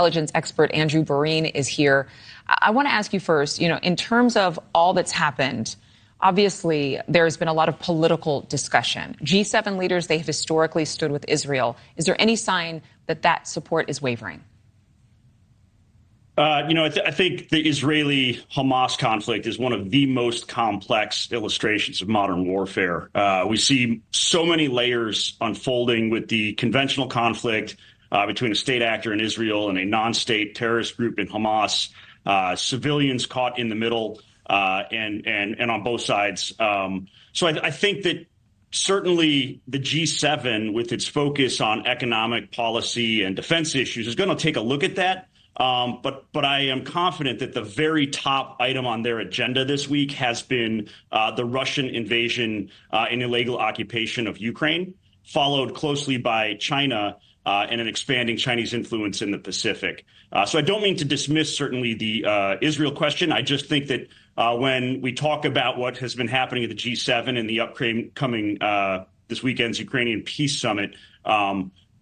Intelligence expert Andrew Borene is here. I want to ask you first, in terms of all that's happened, obviously there's been a lot of political discussion. G7 leaders, they have historically stood with Israel. Is there any sign that that support is wavering? I think the Israeli-Hamas conflict is one of the most complex illustrations of modern warfare. We see so many layers unfolding with the conventional conflict between a state actor in Israel and a non-state terrorist group in Hamas, civilians caught in the middle, and on both sides. So I think that certainly the G7, with its focus on economic policy and defense issues, is going to take a look at that. But I am confident that the very top item on their agenda this week has been the Russian invasion and illegal occupation of Ukraine, followed closely by China and an expanding Chinese influence in the Pacific. So I don't mean to dismiss certainly the Israel question. I just think that when we talk about what has been happening at the G7 and the upcoming this weekend's Ukrainian Peace Summit,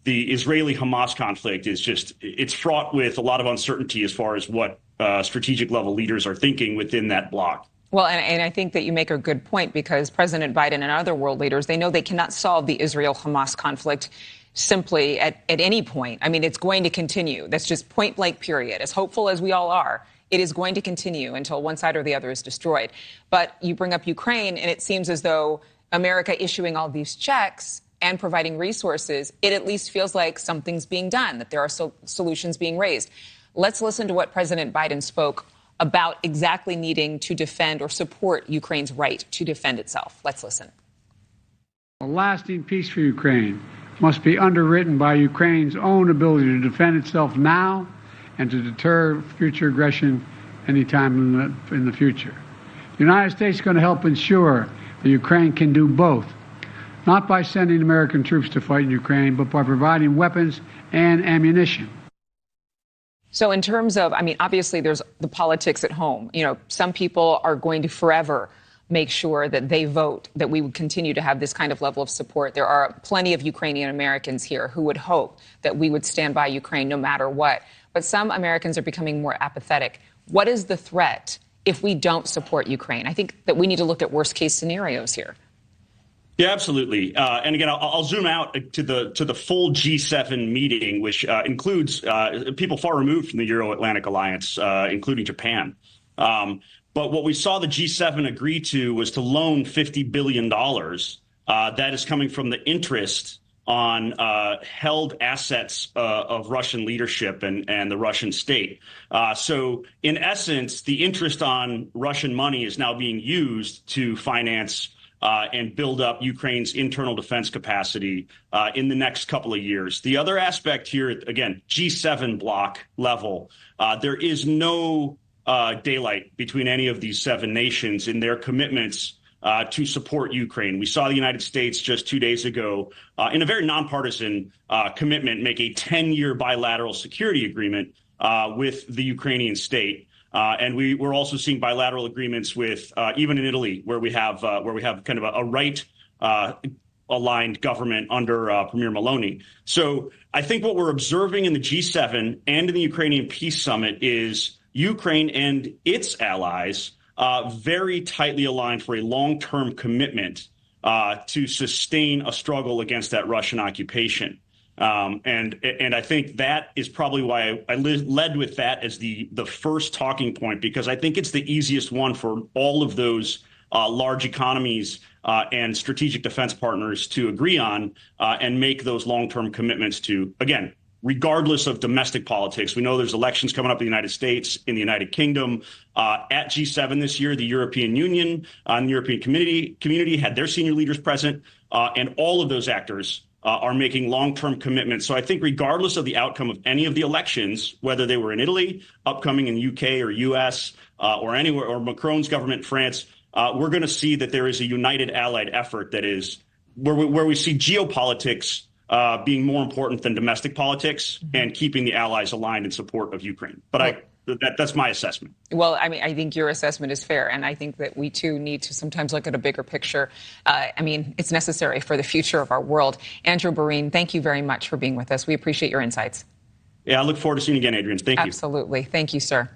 the Israeli-Hamas conflict it's fraught with a lot of uncertainty as far as what strategic level leaders are thinking within that bloc. Well, and I think that you make a good point, because President Biden and other world leaders, they know they cannot solve the Israel-Hamas conflict simply at any point. I mean, it's going to continue. That's just point blank, period. As hopeful as we all are, it is going to continue until one side or the other is destroyed. But you bring up Ukraine, and it seems as though America issuing all these checks and providing resources, it at least feels like something's being done, that there are solutions being raised. Let's listen to what President Biden spoke about exactly needing to defend or support Ukraine's right to defend itself. Let's listen. A lasting peace for Ukraine must be underwritten by Ukraine's own ability to defend itself now and to deter future aggression anytime in the future. The United States is going to help ensure that Ukraine can do both, not by sending American troops to fight in Ukraine, but by providing weapons and ammunition. So in terms of, obviously there's the politics at home. Some people are going to forever make sure that they vote, that we would continue to have this kind of level of support. There are plenty of Ukrainian Americans here who would hope that we would stand by Ukraine no matter what. But some Americans are becoming more apathetic. What is the threat if we don't support Ukraine? I think that we need to look at worst case scenarios here. Yeah, absolutely. And again, I'll zoom out to the full G7 meeting, which includes people far removed from the Euro-Atlantic Alliance, including Japan. But what we saw the G7 agree to was to loan $50 billion. That is coming from the interest on held assets of Russian leadership and the Russian state. So in essence, the interest on Russian money is now being used to finance and build up Ukraine's internal defense capacity in the next couple of years. The other aspect here, again, G7 bloc level, there is no daylight between any of these seven nations in their commitments to support Ukraine. We saw the United States just 2 days ago in a very nonpartisan commitment make a 10-year bilateral security agreement with the Ukrainian state. And we're also seeing bilateral agreements with even in Italy, where we have kind of a right aligned government under Premier Meloni. So I think what we're observing in the G7 and in the Ukrainian Peace Summit is Ukraine and its allies very tightly aligned for a long-term commitment to sustain a struggle against that Russian occupation. And I think that is probably why I led with that as the first talking point, because I think it's the easiest one for all of those large economies and strategic defense partners to agree on and make those long-term commitments to, again, regardless of domestic politics. We know there's elections coming up in the United States, in the United Kingdom. At G7 this year, the European Union and the European community had their senior leaders present, and all of those actors are making long-term commitments. So I think regardless of the outcome of any of the elections, whether they were in Italy, upcoming in the UK or US, or anywhere, or Macron's government in France, we're going to see that there is a united allied effort that is where we see geopolitics being more important than domestic politics and keeping the allies aligned in support of Ukraine. But that's my assessment. Well, I think your assessment is fair. And I think that we, too, need to sometimes look at a bigger picture. It's necessary for the future of our world. Andrew Borene, thank you very much for being with us. We appreciate your insights. Yeah, I look forward to seeing you again, Adrian. Thank you. Absolutely. Thank you, sir.